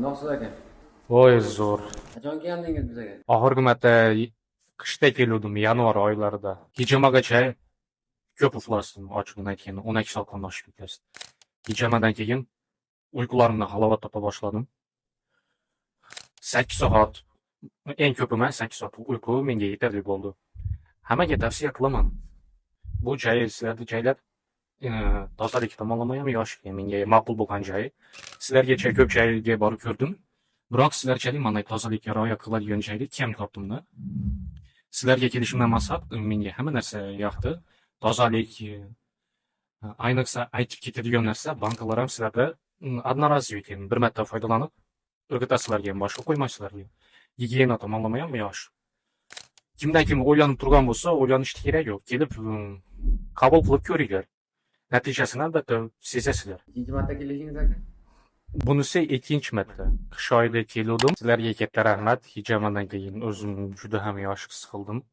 Nasıl aka? Voy zo'r. Qachon keldingiz bizaga? Oxirgi marta qishda keluvdim, yanvar oylarida. Kechamagacha ko'p uxlasdim, ochig'ini aytganda 12 soatdan oshib ketmasdi. Kechamadan keyin uyqularimdan halovat topa boshladim. 8 soat, eng ko'pi emas 8 soat uyqu menga yetarli bo'ldi. Hammaga tavsiya qilaman. Bu joy sizlarni joylar tozalik tomonlama ham yoshga menga ma'qul bo'lgan joy. Sizlargacha ko'p joyga borib ko'rdim. Biroq sizlarchalik mana tozalikka rioya qiladigan joyni kam topdim-da. Sizlarga kelishimdan maqsad menga hamma narsa yoqdi. Tozalik, ayniqsa aytib ketadigan narsa, bankalar ham sizlarda одноразовый ekan. Bir marta foydalanib o'rgatasizlarga, boshqa qo'ymaysizlarga. Gigiyena tomonlama ham yosh. Kimdan kim o'ylanib turgan bo'lsa, o'ylanishni kerak yo'q. Kelib qabul qilib ko'ringlar. Natijasini albatta sezasizlar. Ikkinchi marta kelishingiz aka? Bunisi ikkinchi marta. Qish oyida keluvdim. Sizlarga katta rahmat. Hijamadan keyin o'zim juda ham yosh his qildim.